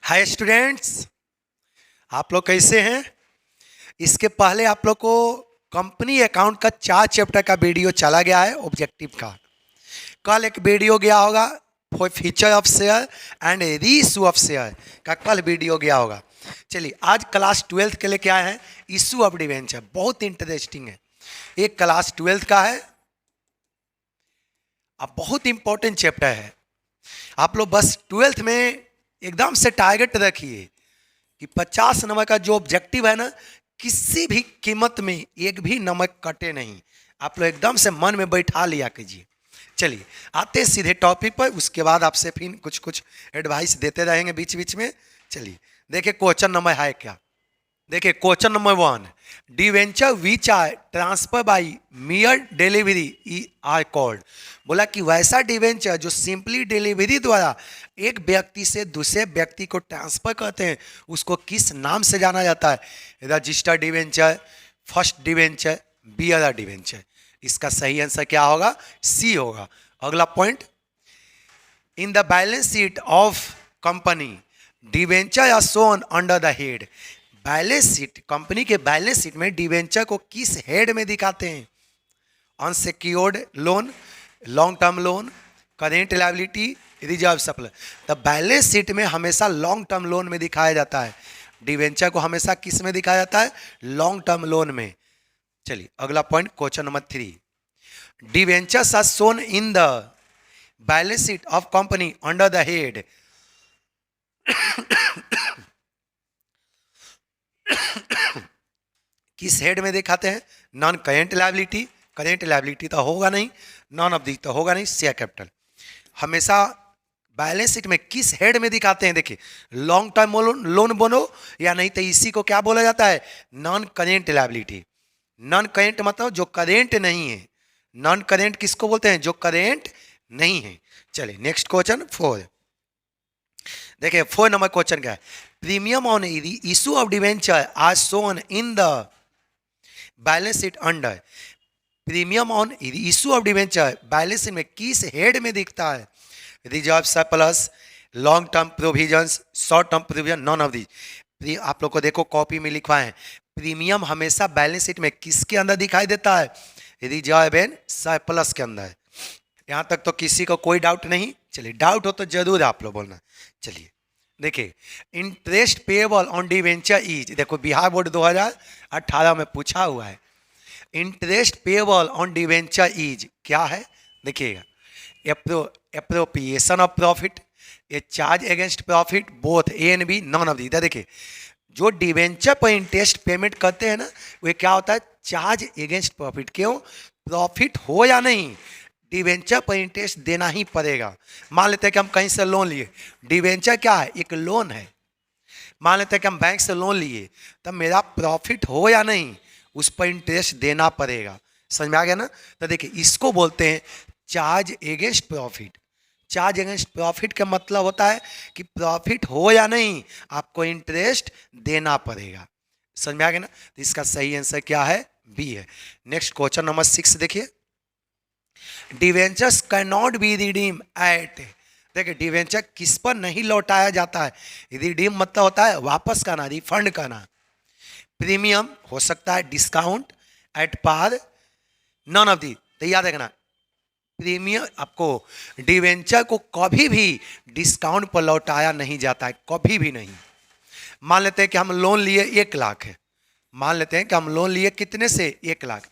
Hi students, आप लोग कैसे हैं। इसके पहले आप लोग को कंपनी अकाउंट का 4 चैप्टर का वीडियो चला गया है ऑब्जेक्टिव का। कल एक वीडियो गया होगा for feature of share and reissue of share का, कल वीडियो गया होगा। चलिए आज क्लास 12th के लिए क्या है, इशू ऑफ डिवेंचर, बहुत इंटरेस्टिंग है। एक क्लास 12th का है, अब बहुत इंपॉर्टेंट चैप्टर है। आप लोग बस 12th में एकदम से टारगेट रखिए कि 50 नंबर का जो ऑब्जेक्टिव है ना, किसी भी कीमत में एक भी नंबर कटे नहीं। आप लोग एकदम से मन में बैठा लिया कीजिए। चलिए आते हैं सीधे टॉपिक पर, उसके बाद आपसे फिर कुछ कुछ एडवाइस देते रहेंगे बीच बीच में। चलिए देखिए क्वेश्चन नंबर है क्या। देखिए question number 1, debenture which are transfer by mere delivery are called. बोला कि वैसा डिवेंचर जो सिंपली डिलीवरी द्वारा एक व्यक्ति से दूसरे व्यक्ति को ट्रांसफर करते हैं, उसको किस नाम से जाना जाता है। Registered debenture, first debenture, bearer debenture. इसका सही आंसर क्या होगा, सी होगा। अगला point, in the balance sheet of company debenture are shown under the head. Balance sheet, company के बैलेंस शीट में डिवेंचर को किस हेड में दिखाते हैं। Unsecured loan, long term loan, current liability, reserve supply. तो बैलेंस शीट में हमेशा लॉन्ग टर्म लोन में दिखाया जाता है। डिवेंचर को हमेशा किस में दिखाया जाता है, लॉन्ग टर्म लोन में। चलिए अगला point, question number 3, debentures are shown in the balance sheet of company under the head. किस हेड में दिखाते हैं, non current liability, current liability तो होगा नहीं, नॉन ऑफ दी तो होगा नहीं, शेयर कैपिटल। हमेशा बैलेंस शीट में किस हेड में दिखाते हैं। देखिए लॉन्ग टर्म लोन बोलो या नहीं तो इसी को क्या बोला जाता है, non current liability. Non current मतलब जो करेंट नहीं है। नॉन करेंट किसको बोलते हैं, जो करेंट नहीं है। चलिए नेक्स्ट क्वेश्चन 4। देखिए 4 नंबर क्वेश्चन क्या है, premium on issue of debenture are shown in the balance sheet under. Premium on issue of debenture balance sheet में किस हेड में दिखता है, reserve surplus, long term provisions, short term provision, none of the. आप लोग को देखो copy में लिखवा है, प्रीमियम हमेशा बैलेंस शीट में किसके अंदर दिखाई देता है, रिजर्व एंड सरप्लस के अंदर। यहाँ तक तो किसी को कोई डाउट नहीं। चलिए डाउट हो तो जरूर आप लोग बोलना। चलिए देखिए, interest payable on debenture is, देखो बिहार बोर्ड 2018 में पूछा हुआ है, interest payable on debenture is क्या है। देखिएगा, appropriation of profit, a charge against profit, both A and B, none of the. देखिए जो डिवेंचर पर इंटरेस्ट पेमेंट करते हैं ना, वो क्या होता है, चार्ज अगेंस्ट प्रॉफिट। क्यों, प्रॉफिट हो या नहीं, डिवेंचर पर इंटरेस्ट देना ही पड़ेगा। मान लेते हैं कि हम कहीं से लोन लिए, डिवेंचर क्या है, एक लोन है। मान लेते हैं कि हम बैंक से लोन लिए, तब मेरा प्रॉफिट हो या नहीं, उस पर इंटरेस्ट देना पड़ेगा। समझ में आ गया ना। तो देखिए इसको बोलते हैं charge against profit. Charge against profit का मतलब होता है कि प्रॉफिट हो या नहीं, आपको इंटरेस्ट देना पड़ेगा। समझ में आ गया ना। तो इसका सही आंसर क्या है, बी है। नेक्स्ट क्वेश्चन नंबर 6 देखिए, debentures can not be redeem at. देखिए डिवेंचर किस पर नहीं लौटाया जाता है, रिडीम मतलब होता है वापस करना, रिफंड करना। प्रीमियम हो सकता है discount, at par, none of the. तो याद रखना, प्रीमियम आपको डिवेंचर को कभी भी डिस्काउंट पर लौटाया नहीं जाता है, कभी भी नहीं। मान लेते हैं कि हम लोन लिए 1 लाख है, मान लेते हैं कि हम लोन लिए कितने से, 1 लाख।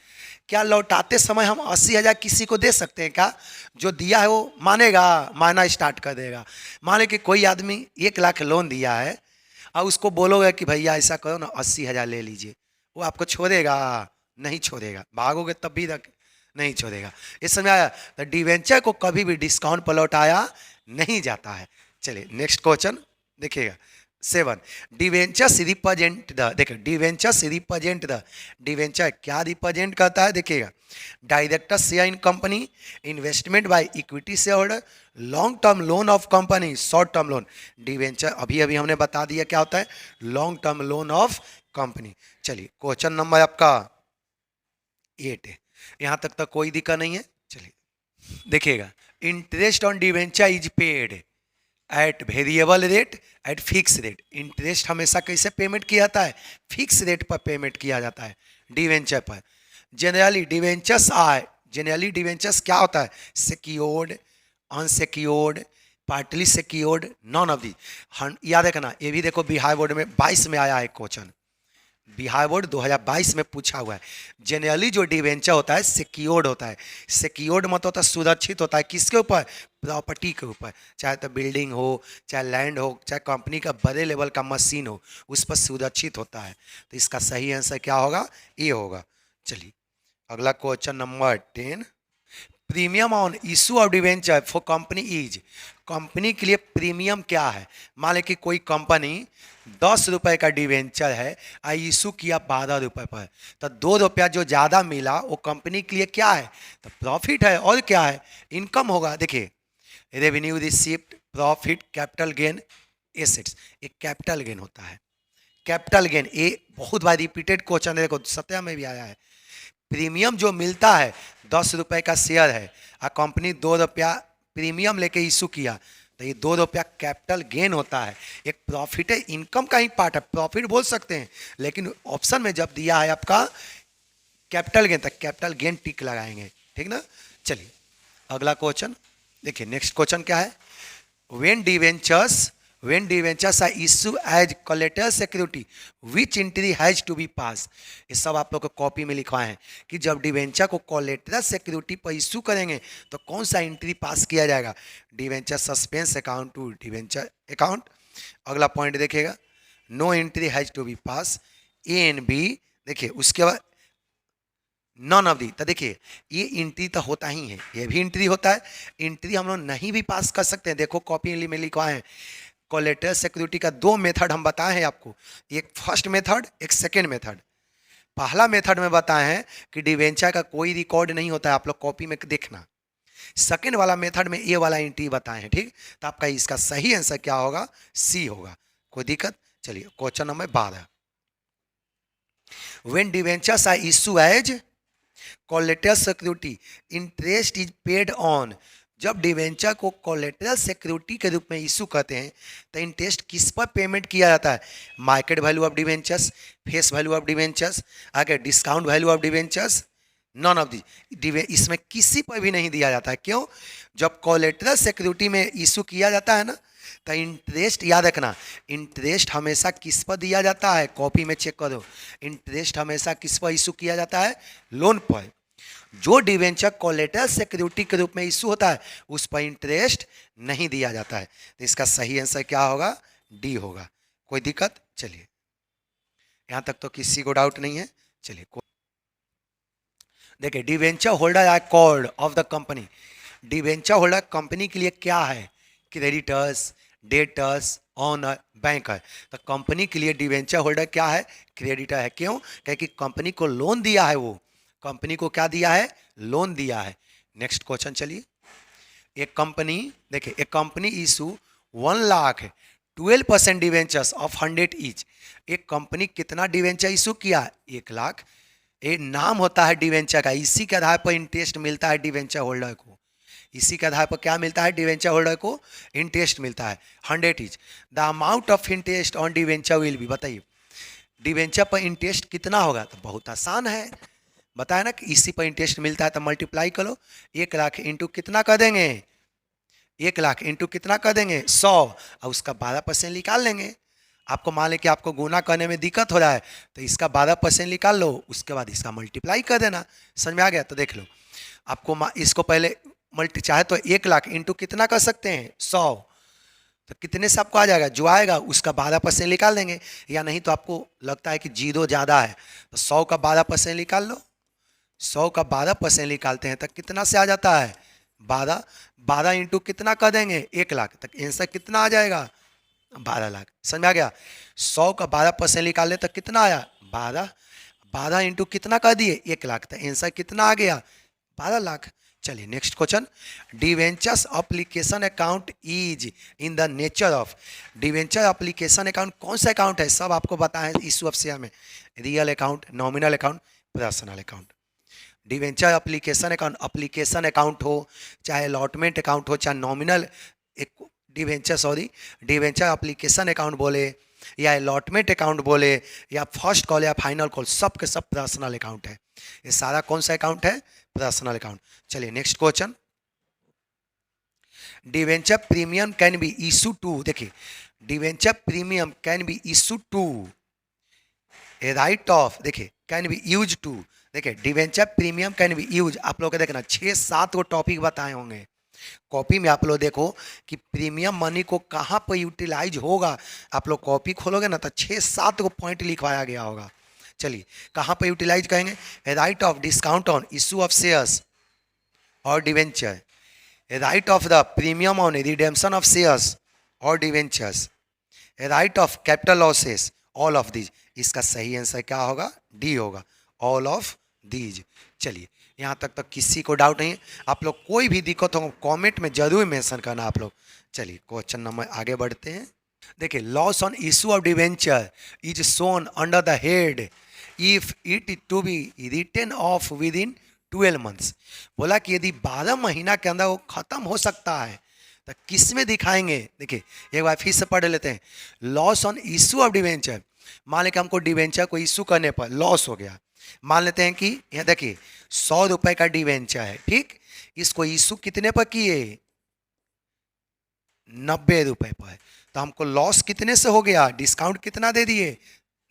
क्या लौटाते समय हम 80,000 किसी को दे सकते हैं क्या, जो दिया है वो मानेगा, मानना स्टार्ट कर देगा। मान ले कि कोई आदमी 1 लाख लोन दिया है और उसको बोलोगे कि भैया ऐसा करो ना 80,000 ले लीजिए, वो आपको छोड़ेगा, नहीं छोड़ेगा। भागोगे तब भी नहीं छोड़ेगा। इस समय आया। तो डिवेंचर को कभी भी डिस्काउंट पर लौटाया नहीं जाता है। चलिए नेक्स्ट क्वेश्चन देखिएगा 7, डिवेंचर्स रिप्रेजेंट द। देखिए डिवेंचर्स रिप्रेजेंट द, डिवेंचर क्या रिप्रेजेंट करता है। देखिएगा, director share in company, investment by equity share holder, long term loan of company, short term loan. Debenture अभी अभी हमने बता दिया क्या होता है, long term loan of company. चलिए क्वेश्चन नंबर आपका 8 है, यहाँ तक तो कोई दिक्कत नहीं है। चलिए देखिएगा, interest on debenture is paid at variable rate, at fix rate. Interest हमेशा कैसे पेमेंट किया जाता है? फिक्स रेट पर पेमेंट किया जाता है डिवेंचर पर। जनरली डिवेंचर्स आए, जनरली डिवेंचर्स क्या होता है? Secured, unsecured, partly secured, non of दी। याद रखना, ये भी देखो बिहार बोर्ड में 22 में आया है क्वेश्चन, बिहार बोर्ड 2022 में पूछा हुआ है। जनरली जो डिवेंचर होता है सिक्योर्ड होता है। सिक्योर्ड मतलब होता है सुरक्षित होता है, किसके ऊपर? प्रॉपर्टी के ऊपर, चाहे तो बिल्डिंग हो, चाहे लैंड हो, चाहे कंपनी का बड़े लेवल का मशीन हो, उस पर सुरक्षित होता है। तो इसका सही आंसर क्या होगा? ये होगा। चलिए अगला question number 10। Premium on issue of debenture for company is. Company के लिए प्रीमियम क्या है? मान लें कि कोई कंपनी 10 रुपए का डिवेंचर है, इशू किया 12 रुपए पर, तो 2 रुपया जो ज़्यादा मिला वो कंपनी के लिए क्या है? तो प्रॉफिट है। और क्या है? इनकम होगा। देखिए revenue receipt, profit, capital gain, assets, एक कैपिटल गेन होता है। कैपिटल गेन ये बहुत बार रिपीटेड क्वेश्चन है, देखो सत्या में भी आया है। प्रीमियम जो मिलता है 10 रुपए का शेयर है और कंपनी 2 रुपया प्रीमियम लेके इशू किया, तो ये 2 रुपया कैपिटल गेन होता है। एक प्रॉफिट है, इनकम का ही पार्ट है, प्रॉफिट बोल सकते हैं, लेकिन ऑप्शन में जब दिया है आपका कैपिटल गेन, तक कैपिटल गेन टिक लगाएंगे। ठीक ना? चलिए अगला क्वेश्चन देखिए। नेक्स्ट क्वेश्चन क्या है? when debentures are issued as collateral security which entry has to be passed। ये सब आप लोग को कॉपी में लिखवाए हैं कि जब डिवेंचर को कोलेटरल सिक्योरिटी पर इशू करेंगे तो कौन सा एंट्री पास किया जाएगा? Debenture suspense account to debenture account. अगला पॉइंट देखिएगा, no entry has to be pass, A and B. देखिए उसके बाद नॉन ऑफ दी, तो देखिए ये एंट्री तो होता ही है, ये भी एंट्री होता है। एंट्री हम लोग नहीं भी पास कर सकते हैं, देखो कॉपी में लिखवाए हैं। कोलेटरल सिक्योरिटी का 2 मेथड हम बताए हैं आपको, एक फर्स्ट मेथड, एक सेकेंड मेथड। पहला मेथड में बताए हैं कि डिवेंचर का कोई रिकॉर्ड नहीं होता है, आप लोग कॉपी में देखना। सेकेंड वाला मेथड में ये वाला एंट्री बताए हैं। ठीक, तो आपका इसका सही आंसर क्या होगा? सी होगा। कोई दिक्कत? चलिए question number 12। When debentures are issue as collateral security interest is paid on. जब डिवेंचर को कोलेटरल सिक्योरिटी के रूप में इशू करते हैं तो इंटरेस्ट किस पर पेमेंट किया जाता है? Market value of debentures, face value of debentures, आगे discount value of debentures, none of the. इसमें किसी पर भी नहीं दिया जाता है। क्यों? जब कोलेटरल सिक्योरिटी में इशू किया जाता है ना, तो इंटरेस्ट याद रखना, इंटरेस्ट हमेशा किस पर दिया जाता है? कॉपी में चेक करो, इंटरेस्ट हमेशा किस पर इशू किया जाता है? लोन पर। जो डिवेंचर कोलेटरल सिक्योरिटी के रूप में इशू होता है उस पर इंटरेस्ट नहीं दिया जाता है। तो इसका सही आंसर क्या होगा? डी होगा। कोई दिक्कत? चलिए यहां तक तो किसी को डाउट नहीं है। चलिए देखिए, debenture holder are called of the company. Debenture holder company के लिए क्या है? Creditors, debtors, owner, banker. तो कंपनी के लिए डिवेंचर होल्डर क्या है? क्रेडिटर है। क्यों? क्योंकि कंपनी को लोन दिया है, वो कंपनी को क्या दिया है? लोन दिया है। नेक्स्ट क्वेश्चन चलिए। एक कंपनी, देखिए एक company issue 1,12% debentures of 100 each. एक कंपनी कितना डिवेंचर इशू किया? 1 लाख। एक नाम होता है डिवेंचर का, इसी के आधार पर इंटरेस्ट मिलता है डिवेंचर होल्डर को। इसी के आधार पर क्या मिलता है? डिवेंचर होल्डर को इंटरेस्ट मिलता है 100 each. The amount of interest on debenture will be. बताइए डिवेंचर पर इंटरेस्ट कितना होगा? तो बहुत आसान है, बताया ना कि इसी पर इंटरेस्ट मिलता है, तो मल्टीप्लाई करो। 1 लाख इंटू कितना कर देंगे? 1 लाख इंटू कितना कर देंगे? 100, और उसका 12% निकाल लेंगे। आपको मान लें कि आपको गुना करने में दिक्कत हो रहा है, तो इसका 12% निकाल लो, उसके बाद इसका मल्टीप्लाई कर देना। समझ में आ गया? तो देख लो, आपको इसको पहले चाहे तो 1 लाख इंटू कितना कर सकते हैं? 100, तो कितने से आपको आ जाएगा? जो आएगा उसका 12% निकाल देंगे। या नहीं तो आपको लगता है कि 0 ज़्यादा है, तो 100 का 12% निकाल लो। 100 का 12% निकालते हैं तो कितना से आ जाता है? 12। 12 इंटू कितना कर देंगे? 1 लाख, तक आंसर कितना आ जाएगा? 12 लाख। समझ में आ गया? 100 का 12% निकाल ले तो कितना आया? 12। 12 इंटू कितना कर दिए? 1 लाख, तो आंसर कितना आ गया? 12 लाख। चलिए next question. Debentures application account is in the nature of. Debenture application account कौन सा अकाउंट है? सब आपको बताएं इशू ऑफ शेयर में। Real account, nominal account, personal account. Debenture application account हो, चाहे अलॉटमेंट अकाउंट हो, चाहे नॉमिनल, एक debenture, sorry, debenture application account बोले या अलॉटमेंट अकाउंट बोले या फर्स्ट कॉल या फाइनल कॉल, सब के सब पर्सनल अकाउंट है। ये सारा कौन सा अकाउंट है? Personal account. चलिए next question, debenture premium can be issue to, देखिए debenture premium can be issue to a write off, देखिए कैन बी यूज टू, देखिए debenture premium can be use, आप लोग देखना 6-7 को टॉपिक बताए होंगे कॉपी में। आप लोग देखो कि प्रीमियम मनी को कहाँ पर यूटिलाइज होगा, आप लोग कॉपी खोलोगे ना तो 6-7 को पॉइंट लिखवाया गया होगा। चलिए कहाँ पर यूटिलाइज कहेंगे? Write off discount on issue of shares और debenture, write off the premium on redemption of shares और debentures, write off capital losses, all of these. इसका सही आंसर क्या होगा? डी होगा, ऑल ऑफ दीज। चलिए यहाँ तक किसी को डाउट नहीं है? आप लोग कोई भी दिक्कत हो कमेंट में जरूर मेंशन करना आप लोग। चलिए क्वेश्चन नंबर आगे बढ़ते हैं। देखिए loss on issue of debenture is shown under the head if it to be written off within 12 months. बोला कि यदि 12 महीना के अंदर वो खत्म हो सकता है तो किस में दिखाएंगे? देखिए एक बार फिर से पढ़ लेते हैं। Loss on issue of debenture, मान लें कि हमको डिवेंचर को इशू करने पर लॉस हो गया, मान लेते हैं कि यहाँ देखिए 100 रुपए का डिवेंचर है, ठीक, इसको इशू कितने पर किए? 90 रुपए पर, तो हमको लॉस कितने से हो गया? डिस्काउंट कितना दे दिए?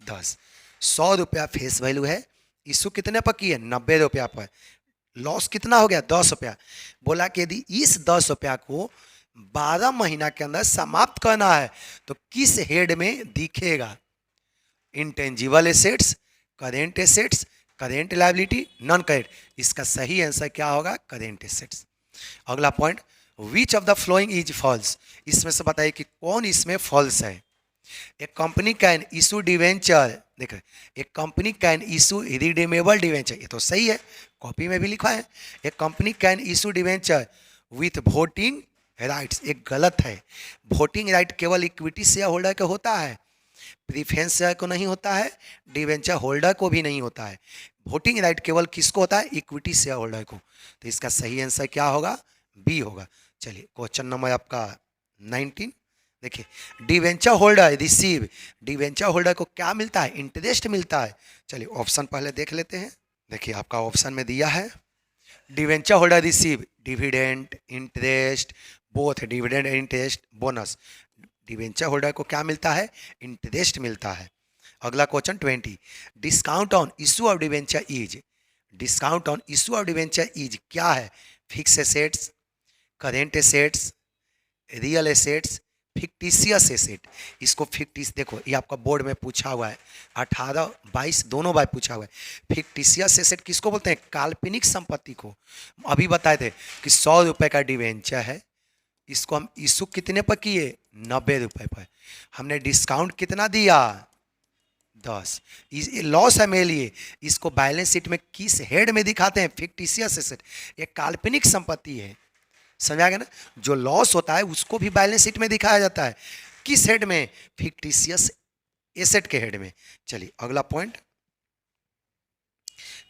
10। 100 रुपया फेस वैल्यू है, इशू कितने पर किए? 90 रुपया पर, लॉस कितना हो गया? 10 रुपया। बोला कि यदि इस 10 रुपया को 12 महीना के अंदर समाप्त करना है तो किस हेड में दिखेगा? Intangible assets, current assets, current liability, non current. इसका सही आंसर क्या होगा? Current assets. अगला point, which of the following is false, इसमें से बताइए कि कौन इसमें फॉल्स है। एक कंपनी कैन इशू डिवेंचर, देखो एक company can issue redeemable debenture, ये तो सही है, कॉपी में भी लिखा है। एक company can issue debenture with voting rights, एक गलत है। वोटिंग राइट केवल इक्विटी शेयर होल्डर का होता है, प्रीफरेंस शेयर को नहीं होता है, डिवेंचर होल्डर को भी नहीं होता है। वोटिंग राइट केवल किसको होता है? इक्विटी शेयर होल्डर को। तो इसका सही आंसर क्या होगा? बी होगा। चलिए क्वेश्चन नंबर आपका 19, देखिए debenture holder receive, debenture holder को क्या मिलता है? इंटरेस्ट मिलता है। चलिए ऑप्शन पहले देख लेते हैं। देखिए आपका ऑप्शन में दिया है debenture holder receive dividend, interest, both dividend and interest, bonus. Debenture holder को क्या मिलता है? इंटरेस्ट मिलता है। अगला question 20, discount on issue of debenture is, discount on issue of debenture is क्या है? Fix assets, current assets, real assets, fictitious asset. इसको फिक्टिस, देखो ये आपका बोर्ड में पूछा हुआ है, 18-22 दोनों बार पूछा हुआ है। फिक्टिशियस एसेट किसको बोलते हैं? काल्पनिक संपत्ति को। अभी बताए थे कि 100 रुपए का डिवेंचर है, इसको हम इशू कितने पर किए? 90 रुपए पर। हमने डिस्काउंट कितना दिया? 10। लॉस है मेरे लिए, इसको बैलेंस शीट में किस हेड में दिखाते हैं? फिक्टिशियस एसेट, एक काल्पनिक संपत्ति है, समझा गया ना? जो लॉस होता है उसको भी बैलेंस शीट में दिखाया जाता है, किस हेड में? फिक्टिशियस एसेट के हेड में। चलिए अगला पॉइंट,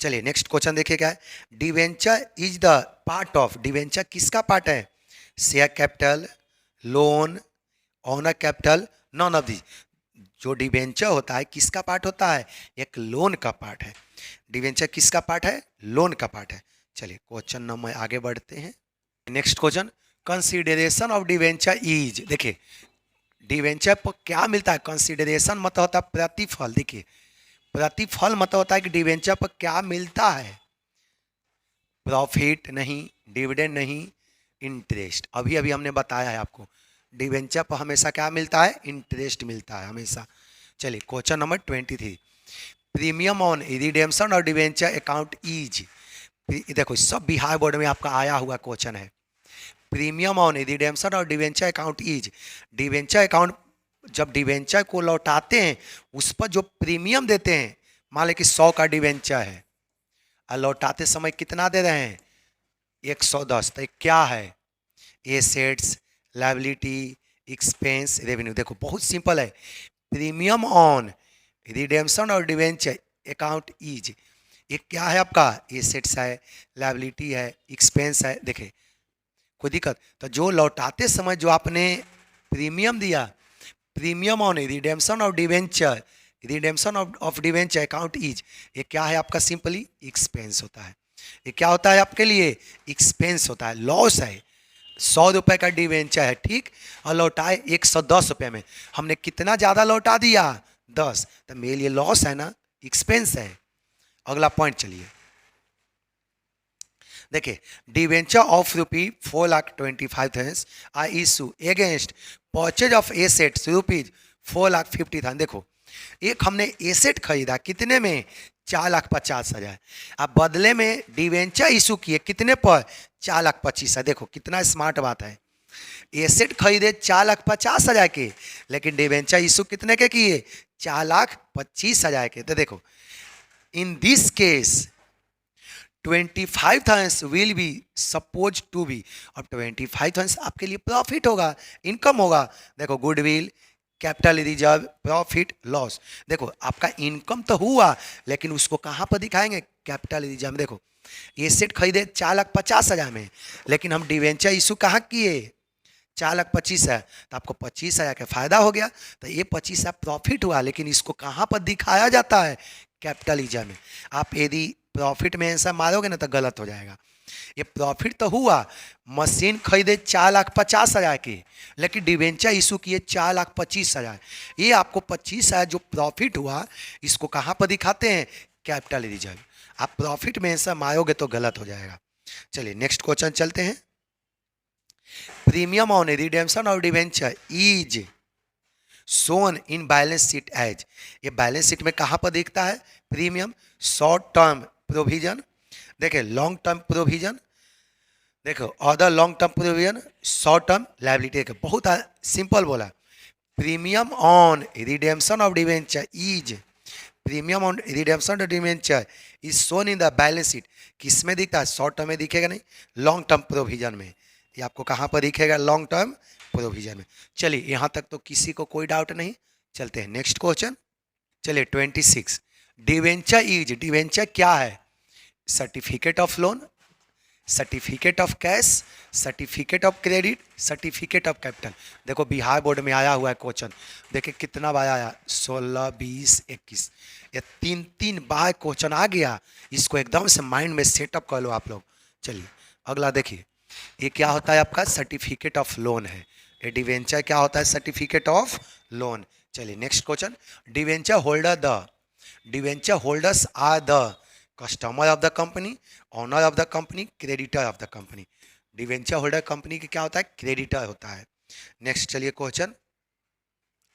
चलिए नेक्स्ट क्वेश्चन देखिए क्या है। Debenture is the part of, debenture किसका पार्ट है? Share capital, loan, owner capital, non of दी। जो डिवेंचर होता है किसका पार्ट होता है? एक लोन का पार्ट है। डिवेंचर किसका पार्ट है? लोन का पार्ट है। चलिए क्वेश्चन नंबर आगे बढ़ते हैं। Next question, consideration of debenture is, देखिए डिवेंचर पर क्या मिलता है? कंसीडरेशन मतलब होता है प्रतिफल। देखिए प्रतिफल मतलब होता है कि डिवेंचर पर क्या मिलता है? प्रॉफिट नहीं, डिविडेंड नहीं, इंटरेस्ट। अभी अभी हमने बताया है आपको, डिवेंचर पर हमेशा क्या मिलता है? इंटरेस्ट मिलता है हमेशा। चलिए question number 23, premium on redemption और डिवेंचर अकाउंट इज, देखो सब बिहार बोर्ड में आपका आया हुआ क्वेश्चन है। प्रीमियम ऑन रिडेम्पशन और debenture account is, debenture account जब डिवेंचर को लौटाते हैं उस पर जो प्रीमियम देते हैं, मान लें कि 100 का डिवेंचर है और लौटाते समय कितना दे रहे हैं? 110। तो क्या है? Assets, liability, expense, revenue. देखो बहुत सिंपल है, प्रीमियम ऑन रिडेम्पशन और डिवेंचर अकाउंट इज, ये क्या है आपका? एसेट्स है, लायबिलिटी है, एक्सपेंस है। देखे कोई दिक्कत? तो जो लौटाते समय जो आपने प्रीमियम दिया, premium on redemption of debenture, redemption of debenture account is, ये क्या है आपका? सिंपली एक्सपेंस होता है। ये क्या होता है आपके लिए? एक्सपेंस होता है, लॉस है। 100 रुपए का डिवेंचर है, ठीक, और लौटाए 110 रुपये में, हमने कितना ज़्यादा लौटा दिया? 10, तो मेरे लिए लॉस है ना, एक्सपेंस है। अगला पॉइंट चलिए देखिए, debenture of ₹4,25,000 I issue against purchase of assets ₹4,50,000। देखो, एक हमने एसेट खरीदा कितने में? 4,50,000। अब बदले में डिवेंचर इशू किए कितने पर? 4,25,000। देखो कितना स्मार्ट बात है, एसेट खरीदे 4,50,000 के, लेकिन डिवेंचर इशू कितने के किए? 4,25,000 के। तो देखो, in this case 25,000 will be suppose to be, अब 25,000 आपके लिए प्रॉफिट होगा, इनकम होगा। देखो, goodwill, capital reserve, profit, loss. देखो आपका इनकम तो हुआ, लेकिन उसको कहाँ पर दिखाएंगे? Capital reserve. देखो, एसेट खरीदे 4,50,000 में, लेकिन हम डिवेंचर इशू कहाँ किए? 4,25,000, तो आपको 25,000 का फायदा हो गया, तो ये 25,000 प्रॉफिट हुआ, लेकिन इसको कहाँ पर दिखाया जाता है? कैपिटल रिजर्व में। आप यदि प्रॉफिट में ऐसा मारोगे ना तो गलत हो जाएगा। ये प्रॉफिट तो हुआ, मशीन खरीदे 4,50,000 की, लेकिन डिवेंचर इशू किए 4,25,000। ये आपको 25,000 जो प्रॉफिट हुआ, इसको कहाँ पर दिखाते हैं? Capital reserve. आप प्रॉफिट में ऐसा मारोगे तो गलत हो जाएगा। चलिए नेक्स्ट क्वेश्चन चलते हैं। Premium on redemption of debenture is shown in balance sheet as, ये बैलेंस शीट में कहाँ पर दिखता है? प्रीमियम, शॉर्ट टर्म प्रोविजन, देखिए लॉन्ग टर्म प्रोविजन, देखो other long term provision, short term liability. बहुत सिंपल बोला, premium on redemption of debenture is, premium on redemption of debenture is shown in the balance sheet. किस में दिखता है? Short term में दिखेगा नहीं, लॉन्ग टर्म प्रोविजन में। ये आपको कहाँ पर दिखेगा? लॉन्ग टर्म प्रोविजन में। चलिए यहाँ तक तो किसी को कोई डाउट नहीं, चलते हैं नेक्स्ट क्वेश्चन। चलिए 26, डिवेंचर इज, डिवेंचर क्या है? Certificate of loan, certificate of cash, certificate of credit, certificate of capital. देखो बिहार बोर्ड में आया हुआ है क्वेश्चन, देखिए कितना बार आया? 16, 20, 21, ये 3 बार क्वेश्चन आ गया। इसको एकदम से माइंड में सेटअप कर लो आप लोग। चलिए अगला देखिए, ये क्या होता है आपका? सर्टिफिकेट ऑफ लोन है। ये डिवेंचर क्या होता है? Certificate of loan. चलिए next question, debenture holder the, debenture holders are the customer of the company, owner of the company, creditor of the company. Debenture holder company के क्या होता है? क्रेडिटर होता है। नेक्स्ट चलिए क्वेश्चन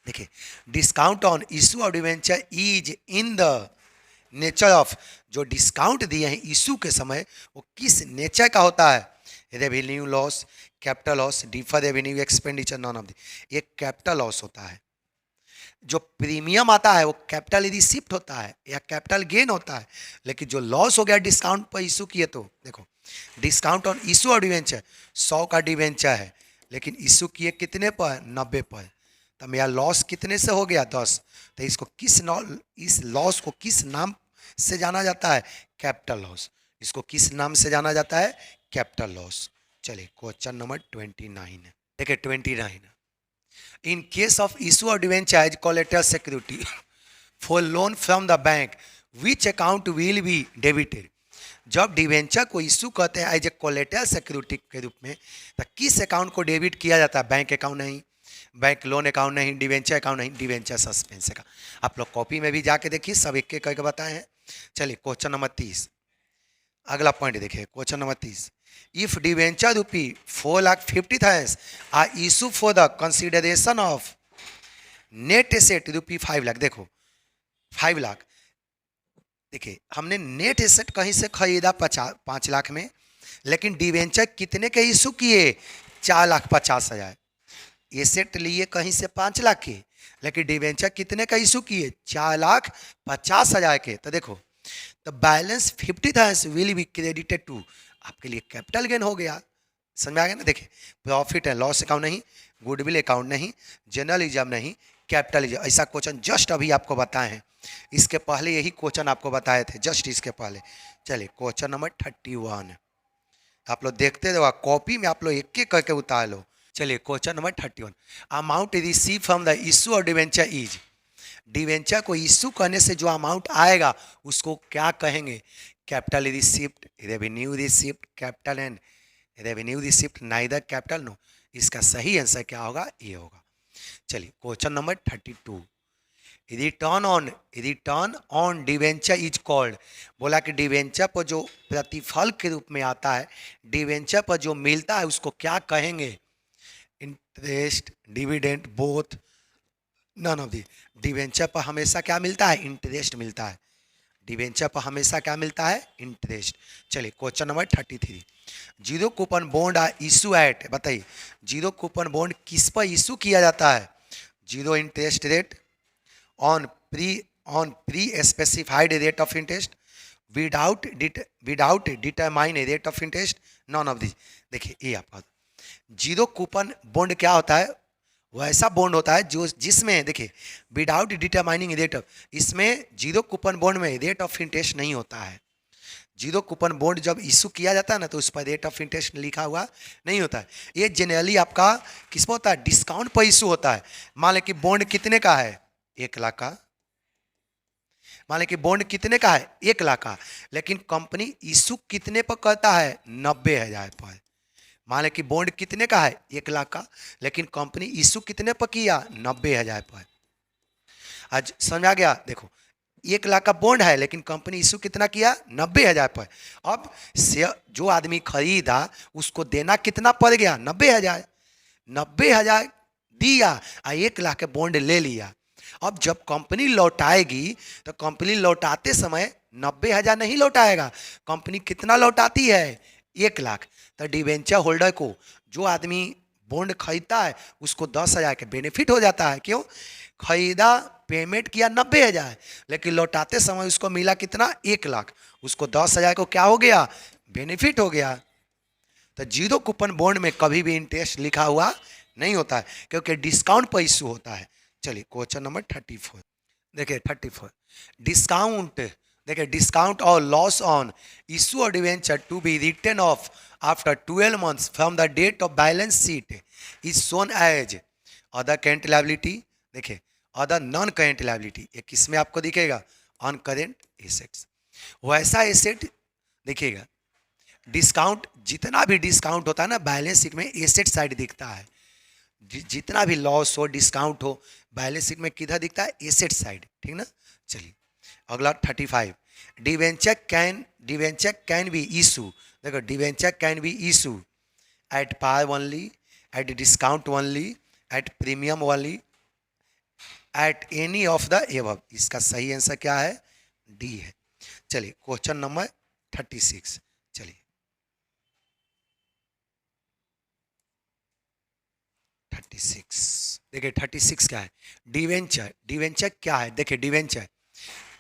देखिए, discount on issue of debenture is in the nature of, जो discount दिए हैं इशू के समय वो किस नेचर का होता है? Revenue loss, capital loss, differ revenue expenditure, none of the, ये कैपिटल लॉस होता है। जो प्रीमियम आता है वो कैपिटल रिसिप्ट होता है या कैपिटल गेन होता है, लेकिन जो लॉस हो गया डिस्काउंट पर इशू किए, तो देखो डिस्काउंट ऑन इशू और डिवेंचर 100 का डिवेंचर है, लेकिन इशू किए कितने पर? 90 पर, तो मेरा लॉस कितने से हो गया? 10। तो इसको इस लॉस को किस नाम से जाना जाता है? Capital loss. इसको किस नाम से जाना जाता है? Capital loss. चलिए क्वेश्चन नंबर 29 देखिए 29, in case of issue of debenture as collateral security for loan from the bank, which account will be debited? जब डिवेंचर को इशू करते हैं एज ए कोलेटरल सिक्योरिटी के रूप में, तो किस अकाउंट को डेबिट किया जाता है? बैंक अकाउंट नहीं, बैंक लोन अकाउंट नहीं, डिवेंचर अकाउंट नहीं, डिवेंचर सस्पेंस का। आप लोग कॉपी में भी जाके देखिए, सब एक एक करके बताए हैं। चलिए क्वेश्चन नंबर 30, अगला पॉइंट देखिए question number 30, if debenture ₹4,50,000 are issue for the consideration of net asset ₹5,00,000। देखो 5 लाख, देखिए हमने नेट एसेट कहीं से खरीदा 5 लाख में, लेकिन डिवेंचर कितने के इशू किए? 4,50,000। एसेट लिए कहीं से 5 लाख के, लेकिन डिवेंचर कितने का इशू किए? 4,50,000 के। तो देखो, तो balance 50,000 will be credited to, आपके लिए कैपिटल गेन हो गया। समझ में आ गया ना? देखिए प्रॉफिट एंड लॉस अकाउंट नहीं, गुडविल अकाउंट नहीं, जनरल रिजर्व नहीं, कैपिटल रिजर्व। ऐसा क्वेश्चन जस्ट अभी आपको बताए हैं, इसके पहले यही क्वेश्चन आपको बताए थे, जस्ट इसके पहले। चलिए क्वेश्चन नंबर 31, आप लोग देखते रहो, कॉपी में आप लोग एक एक करके उतार लो। चलिए question number 31, amount receive from the issue और डिवेंचर इज, डिवेंचर को इशू करने से जो अमाउंट आएगा उसको क्या कहेंगे? Capital receipt, revenue receipt, capital and revenue receipt, neither capital no. इसका सही आंसर क्या होगा? ये होगा। चलिए question number 32, return on debenture is called, बोला कि डिवेंचर पर जो प्रतिफल के रूप में आता है, डिवेंचर पर जो मिलता है उसको क्या कहेंगे? Interest, dividend, both, none of the. Debenture पर हमेशा क्या मिलता है? इंटरेस्ट मिलता है। डिवेंचर पर हमेशा क्या मिलता है? इंटरेस्ट। चलिए question number 33, zero coupon bond are issue at, बताइए जीरो कूपन बॉन्ड किस पर इशू किया जाता है? Zero interest rate, on pre specified rate of interest, without determine rate of interest, none of this. देखिए ये आपका जीरो कूपन बॉन्ड क्या होता है? वैसा बॉन्ड होता है जो जिसमें देखिए विदाउट डिटरमाइनिंग रेट ऑफ, इसमें जीरो कूपन बॉन्ड में रेट ऑफ इंटरेस्ट नहीं होता है। जीरो कूपन बॉन्ड जब इशू किया जाता है ना तो उस पर रेट ऑफ इंटरेस्ट लिखा हुआ नहीं होता है। ये जनरली आपका किस पर होता है? डिस्काउंट पर इशू होता है। मान लें कि बॉन्ड कितने का है? 1 लाख का। मान लें कि बॉन्ड कितने का है? 1 लाख का, लेकिन कंपनी इशू कितने पर करता है? 90,000 पर। मान लें कि बॉन्ड कितने का है? 1 लाख का, लेकिन कंपनी इशू कितने पर किया? 90,000 पर। आज समझ आ गया? देखो 1 लाख का बॉन्ड है लेकिन कंपनी इशू कितना किया? 90,000 पर। अब जो आदमी खरीदा उसको देना कितना पड़ गया? 90,000। 90,000 दिया और 1 लाख के बॉन्ड ले लिया। अब जब कंपनी लौटाएगी तो कंपनी लौटाते समय 90,000 नहीं लौटाएगा, कंपनी कितना लौटाती है? 1 लाख। तो डिवेंचर होल्डर को, जो आदमी बॉन्ड खरीदता है उसको 10,000 के बेनिफिट हो जाता है। क्यों? खरीदा, पेमेंट किया 90,000, लेकिन लौटाते समय उसको मिला कितना? 1 लाख। उसको 10,000 को क्या हो गया? बेनिफिट हो गया। तो जीरो कूपन बॉन्ड में कभी भी इंटरेस्ट लिखा हुआ नहीं होता है क्योंकि डिस्काउंट पर इशू होता है। चलिए क्वेश्चन नंबर 34, देखिए 34, डिस्काउंट, देखिए डिस्काउंट और लॉस ऑन इशू और debenture to be return off after 12 months from the date of balance sheet is shown as other current liability, देखिए अदर नॉन करेंट लायबिलिटी, ये किस में आपको दिखेगा? On current assets. वैसा एसेट देखिएगा, डिस्काउंट, जितना भी डिस्काउंट होता है ना बैलेंस शीट में एसेट साइड दिखता है। जितना भी लॉस हो, डिस्काउंट हो, बैलेंस शीट में किधर दिखता है? Asset side. ठीक ना? चलिए अगला 35, डिवेंचर कैन बी इशू, देखो debenture can be issue at par only, at discount only, at premium only, at any of the above. इसका सही आंसर क्या है? डी है। चलिए क्वेश्चन नंबर 36, चलिए 36, देखिए 36 क्या है? डिवेंचर, डिवेंचर क्या है? देखिए debenture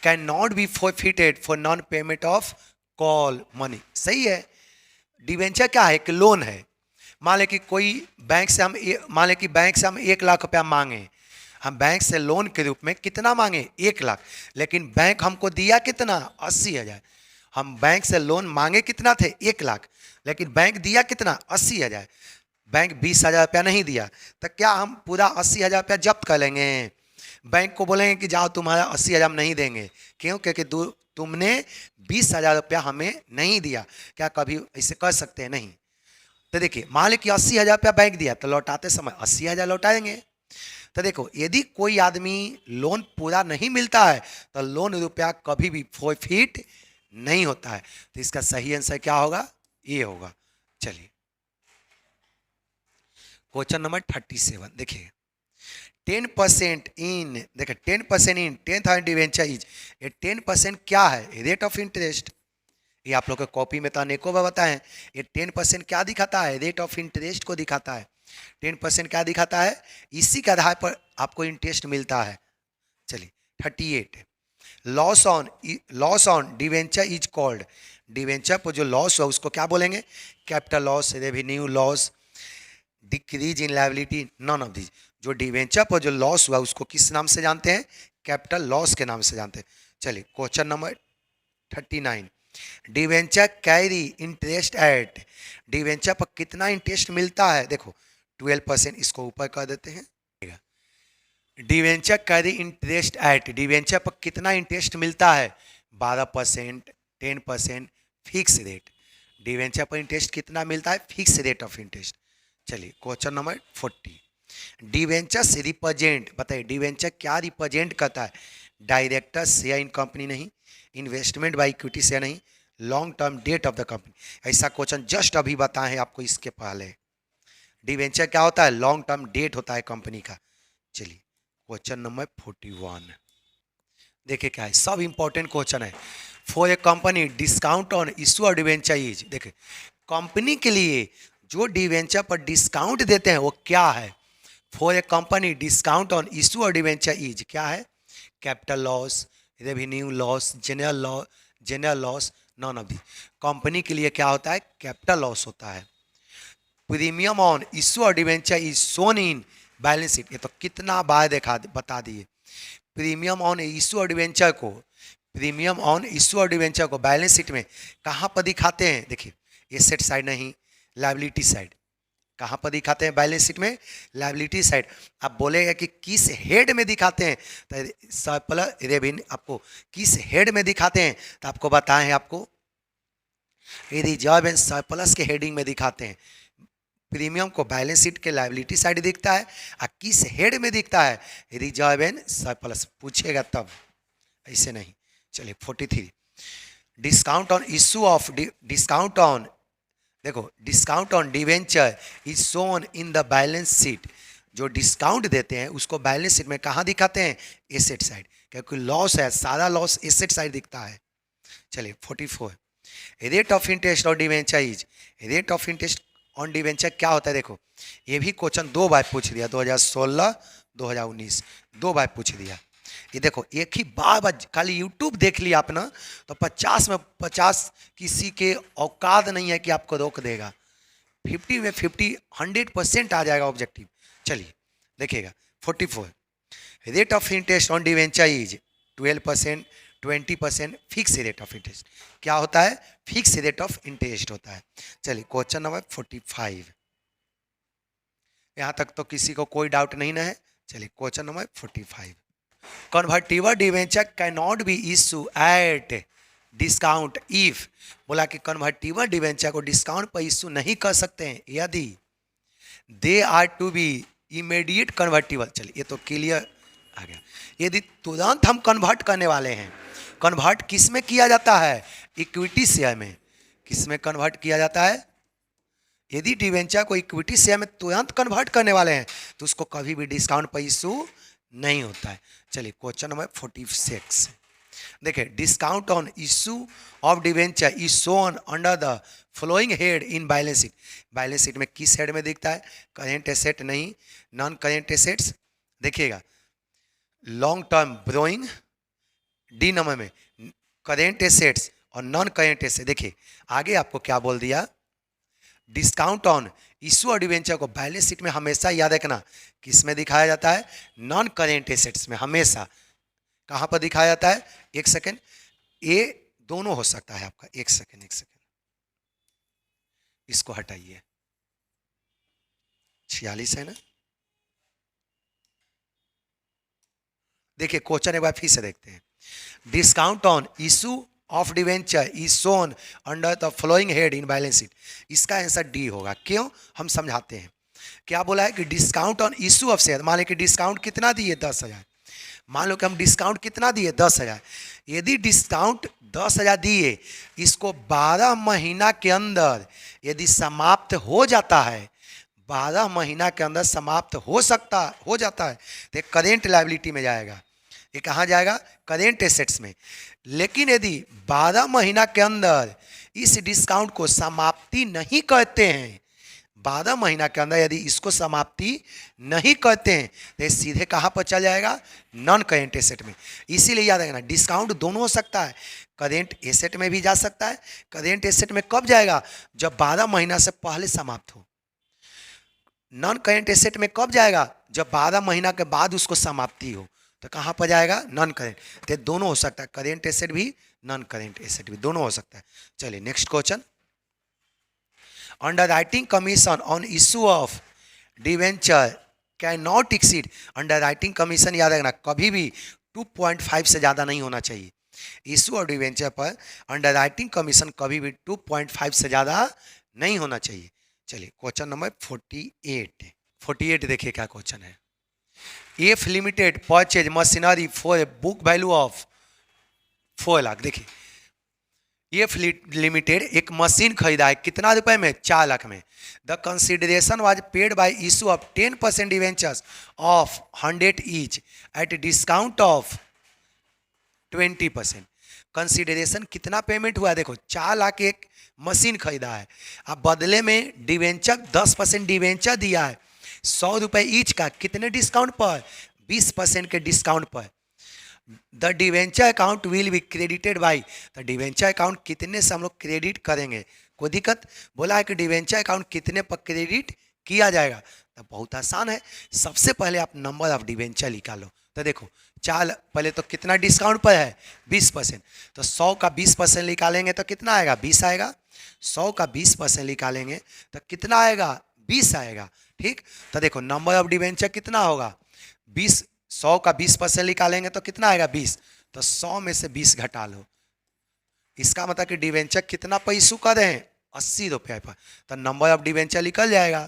can not B forfeited for non payment of call money. सही है। डिवेंचर क्या है? एक लोन है। मान लें कि कोई बैंक से हम, मान लें कि बैंक से हम 1 लाख रुपया मांगे, हम बैंक से लोन के रूप में कितना मांगे? 1 लाख, लेकिन बैंक हमको दिया कितना? 80,000। हम बैंक से लोन मांगे कितना थे? 1 लाख, लेकिन बैंक दिया कितना? 80,000। बैंक 20,000 रुपया नहीं दिया, तो क्या हम पूरा 80,000 रुपया जब्त कर लेंगे? बैंक को बोलेंगे कि जाओ तुम्हारा 80,000 हम नहीं देंगे। क्यों? क्योंकि तुमने 20,000 रुपया हमें नहीं दिया। क्या कभी ऐसे कर सकते हैं? नहीं। तो देखिए मान लीजिए कि 80,000 रुपया बैंक दिया तो लौटाते समय 80,000 लौटाएंगे। तो देखो यदि कोई आदमी लोन पूरा नहीं मिलता है तो लोन रुपया कभी भी फॉरफिट नहीं होता है। तो इसका सही आंसर क्या होगा? ये होगा। चलिए क्वेश्चन नंबर 37, देखिए 10% इन, देखिए 10% इन 10,000 डिवेंचर इज, ये 10% क्या है? Rate of interest. ये आप लोग के कॉपी में तो अनेकों बार बताएं। ये 10% क्या दिखाता है? रेट ऑफ इंटरेस्ट को दिखाता है। 10% क्या दिखाता है? इसी के आधार पर आपको इंटरेस्ट मिलता है। चलिए 38, loss on debenture is called, debenture पर जो लॉस हुआ उसको क्या बोलेंगे? Capital loss, revenue loss, decrease in liability, non of this. जो डिवेंचर पर जो लॉस हुआ उसको किस नाम से जानते हैं? कैपिटल लॉस के नाम से जानते हैं। चलिए question number 39, debenture carry interest eight, debenture पर कितना इंटरेस्ट मिलता है? देखो 12%, इसको ऊपर कर देते हैं। Debenture carry interest eight, debenture पर कितना इंटरेस्ट मिलता है? 12%, 10%, फिक्स रेट। डिवेंचर पर इंटरेस्ट कितना मिलता है? Fix rate of interest. चलिए क्वेश्चन नंबर 40, डिवेंचर्स रिप्रेजेंट, बताइए डिवेंचर क्या रिप्रेजेंट करता है? डायरेक्टर शेयर इन कंपनी नहीं, इन्वेस्टमेंट बाय इक्विटी शेयर नहीं, long term debt of the company. ऐसा क्वेश्चन जस्ट अभी बताए हैं आपको इसके पहले। डिवेंचर क्या होता है? लॉन्ग टर्म डेट होता है कंपनी का। चलिए क्वेश्चन नंबर 41 देखिए क्या है, सब इंपॉर्टेंट क्वेश्चन है। For a company discount on issue और डिवेंचर इज, देखिए कंपनी के लिए जो डिवेंचर पर डिस्काउंट देते हैं वो क्या है? For a company discount on issue और डिवेंचर इज क्या है? Capital loss, revenue loss, general loss, non of the. Company के लिए क्या होता है? कैपिटल लॉस होता है। प्रीमियम ऑन इशू और debenture is shown in balance sheet, ये तो कितना बार देखा बता दिए। प्रीमियम ऑन इशू और डिवेंचर को, प्रीमियम ऑन इशू और डिवेंचर को बैलेंस शीट में कहाँ पर दिखाते हैं? देखिए एसेट साइड नहीं, लायबिलिटी साइड। कहाँ पर दिखाते हैं बैलेंस शीट में? Liability side. आप बोलेगा कि किस हेड में दिखाते हैं, तो सरप्लस रेवेन्यू आपको किस हेड में दिखाते हैं, तो आपको बताएं, आपको रिजर्व एंड सरप्लस के हेडिंग में दिखाते हैं। प्रीमियम को बैलेंस शीट के लायबिलिटी साइड दिखता है, और किस हेड में दिखता है? Reserve and surplus. पूछेगा तब, ऐसे नहीं। चलिए 43, discount on issue of, discount on, देखो discount on debenture is shown in the balance sheet. जो डिस्काउंट देते हैं उसको बैलेंस शीट में कहाँ दिखाते हैं? एसेट साइड, क्योंकि लॉस है, सारा लॉस एसेट साइड दिखता है। चलिए 44, रेट ऑफ इंटरेस्ट और debenture is, rate of interest on debenture क्या होता है? देखो ये भी क्वेश्चन 2 बार पूछ दिया, 2016 2019 2 बार पूछ दिया। ये देखो एक ही बार खाली यूट्यूब देख लिया आपने तो 50 में 50 किसी के औकात नहीं है कि आपको रोक देगा। 50 में 50 100% आ जाएगा ऑब्जेक्टिव। चलिए देखिएगा 44, rate of interest on debenture is 12%, 20%, fix rate of interest. क्या होता है? फिक्स रेट ऑफ इंटरेस्ट होता है। चलिए क्वेश्चन नंबर 45, यहां तक तो किसी को कोई डाउट नहीं ना है। चलिए question number 45, convertible debenture can not be issue at discount if, बोला कि कन्वर्टिबल डिवेंचर को डिस्काउंट पर इशू नहीं कर सकते हैं यदि they are to be immediate convertible. चलिए ये तो क्लियर आ गया। यदि तुरंत हम कन्वर्ट करने वाले हैं, कन्वर्ट किस में किया जाता है? इक्विटी शेयर में। किस में कन्वर्ट किया जाता है? यदि डिवेंचर को इक्विटी शेयर में तुरंत कन्वर्ट करने वाले हैं तो उसको कभी भी डिस्काउंट पर इशू नहीं होता है। चलिए क्वेश्चन नंबर 46, देखिए discount on issue of debenture is shown under the following head in balance sheet. Balance sheet में किस हेड में दिखता है? करेंट एसेट नहीं, नॉन करेंट एसेट्स। देखिएगा लॉन्ग टर्म ब्रोइंग, डी नंबर में करेंट एसेट्स और नॉन करेंट एसेट। देखिए आगे आपको क्या बोल दिया? डिस्काउंट ऑन इशू और डिवेंचर को बैलेंस शीट में हमेशा याद रखना किस में दिखाया जाता है? नॉन करेंट एसेट्स में हमेशा। कहां पर दिखाया जाता है? एक सेकेंड, ये दोनों हो सकता है आपका। एक सेकेंड इसको हटाइए, 46 है ना। देखिए क्वेश्चन एक बार फिर से देखते हैं। Discount on issue of debenture is shown under the following head in balance sheet. इसका आंसर डी होगा। क्यों? हम समझाते हैं। क्या बोला है कि discount on issue of share, मान लो कि डिस्काउंट कितना दिए? 10,000। मान लो कि हम डिस्काउंट कितना दिए? 10,000। यदि डिस्काउंट 10,000 दिए, इसको 12 महीना के अंदर यदि समाप्त हो जाता है, 12 महीना के अंदर समाप्त हो जाता है तो करेंट लायबिलिटी में जाएगा। ये कहाँ जाएगा? करेंट एसेट्स में। लेकिन यदि 12 महीना के अंदर इस डिस्काउंट को समाप्ति नहीं करते हैं, 12 महीना के अंदर यदि इसको समाप्ति नहीं करते हैं तो सीधे कहाँ पर चल जाएगा? नॉन करेंट एसेट में। इसीलिए याद रखना डिस्काउंट दोनों हो सकता है, करेंट एसेट में भी जा सकता है। करेंट एसेट में कब जाएगा? जब 12 महीना से पहले समाप्त हो। नॉन करेंट एसेट में कब जाएगा? जब 12 महीना के बाद उसको समाप्ति हो। तो कहाँ पर जाएगा? Non current. तो दोनों हो सकता है, करेंट एसेट भी नॉन करेंट एसेट भी, दोनों हो सकता है। चलिए next question, under writing commission on issue of debenture can not exceed, under writing commission याद रखना कभी भी 2.5 से ज़्यादा नहीं होना चाहिए। इशू और डिवेंचर पर अंडर राइटिंग कमीशन कभी भी 2.5 से ज़्यादा नहीं होना चाहिए। चलिए क्वेश्चन नंबर 48 देखिए क्या क्वेश्चन है। If limited purchase machinery for a book value of 4 lakh. देखिए ये लिमिटेड एक मशीन खरीदा है कितना रुपए में, 4 लाख में। The consideration was paid by issue of 10% debentures of 100 each at discount of 20%। Consideration कितना पेमेंट हुआ है, देखो 4 लाख एक मशीन खरीदा है, अब बदले में डिवेंचर 10% डिवेंचर दिया है 100 रुपए ईच का, कितने डिस्काउंट पर, 20% के डिस्काउंट पर। The debenture account will be credited by, the debenture account कितने से हम लोग क्रेडिट करेंगे, कोई दिक्कत, बोला है कि डिवेंचर अकाउंट कितने पर क्रेडिट किया जाएगा। तो बहुत आसान है, सबसे पहले आप नंबर ऑफ डिवेंचर निकालो। तो देखो पहले तो कितना डिस्काउंट पर है, 20%, तो 100 का 20% निकालेंगे तो कितना आएगा, 20 आएगा। 100 का 20% निकालेंगे तो कितना आएगा, 20 आएगा। ठीक, तो देखो नंबर ऑफ डिवेंचर कितना होगा, 20, 100 का 20% निकालेंगे तो कितना आएगा, 20, तो 100 में से 20 घटा लो। इसका मतलब कि डिवेंचर कितना पर इशू कर रहे हैं, 80 रुपये पर, तो नंबर ऑफ डिवेंचर निकल जाएगा।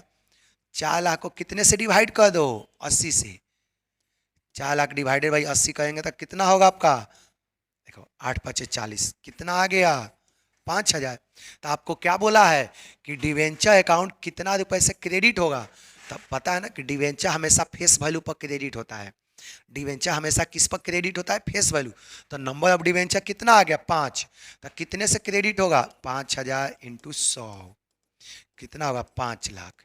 4 लाख को कितने से डिवाइड कर दो, 80 से। 4 लाख डिवाइडेड बाई 80 करेंगे तो कितना होगा आपका, देखो 8 5 40, कितना आ गया, 5000। तो आपको क्या बोला है कि डिवेंचर अकाउंट कितना रुपए से क्रेडिट होगा, तब पता है ना कि डिवेंचर हमेशा फेस वैल्यू पर क्रेडिट होता है। डिवेंचर हमेशा किस पर क्रेडिट होता है, फेस वैल्यू। तो नंबर ऑफ डिवेंचर कितना आ गया, 5, तो कितने से क्रेडिट होगा, 5000 इंटू 100, कितना होगा, 5 लाख।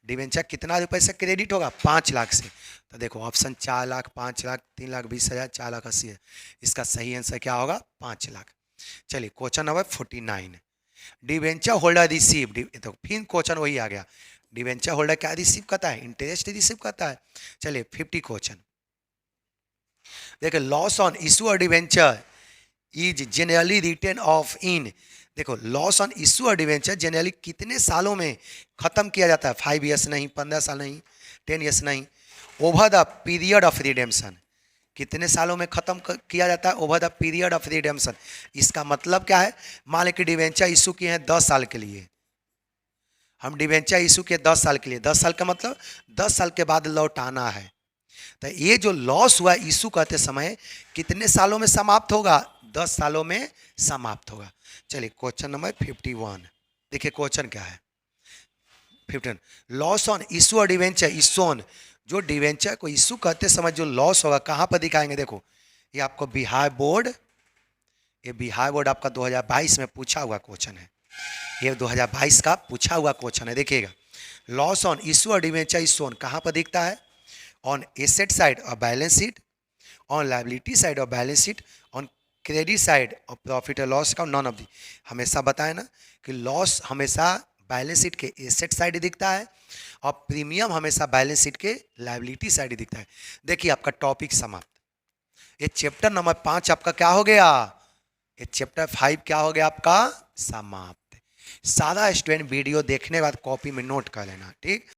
डिवेंचर कितना रुपए से क्रेडिट होगा, 5 लाख से। तो देखो ऑप्शन 4 लाख, 5 लाख, 3 लाख 20,000, 4 लाख 80 है। इसका सही आंसर क्या होगा, 5 लाख। चलिए question number 49, debenture holder receive, तो फिर क्वेश्चन वही आ गया, डिवेंचर होल्डर क्या रिसीव करता है, इंटरेस्ट रिसीव करता है। चलिए 50 क्वेश्चन देखिए, लॉस ऑन इशू और debenture is generally written off in, देखो लॉस ऑन इशू और डिवेंचर जनरली कितने सालों में खत्म किया जाता है, 5 ईयर्स नहीं, 15 साल नहीं, 10 ईयर्स नहीं, over the period of redemption, कितने सालों में खत्म किया जाता है, over the period of redemption. इसका मतलब क्या है, मान लें कि डिवेंचर इशू किए हैं 10 साल के लिए, हम डिवेंचर इशू किए 10 साल के लिए, 10 साल का मतलब 10 साल के बाद लौटाना है। तो ये जो लॉस हुआ इशू करते समय कितने सालों में समाप्त होगा, 10 सालों में समाप्त होगा। चलिए क्वेश्चन नंबर 51 देखिए, क्वेश्चन क्या है 51, लॉस ऑन इशू और डिवेंचर इज शोन, जो डिवेंचर को इशू करते समय जो लॉस होगा कहाँ पर दिखाएंगे, देखो ये आपको बिहार बोर्ड, ये बिहार बोर्ड आपका 2022 में पूछा हुआ क्वेश्चन है, ये 2022 का पूछा हुआ क्वेश्चन है। देखिएगा, लॉस ऑन इशू और डिवेंचर इज शोन कहाँ पर दिखता है, ऑन एसेट साइड और balance sheet, on liability side और balance sheet, on credit side और प्रॉफिट और लॉस का, नॉन ऑफ दी। हमेशा बताए ना कि लॉस हमेशा बैलेंस शीट के एसेट साइड दिखता है और प्रीमियम हमेशा बैलेंस शीट के लायबिलिटी साइड दिखता है। देखिए आपका टॉपिक समाप्त, ये चैप्टर नंबर 5 आपका क्या हो गया, ये चैप्टर 5 क्या हो गया आपका, समाप्त। सारा स्टूडेंट वीडियो देखने के बाद कॉपी में नोट कर लेना, ठीक।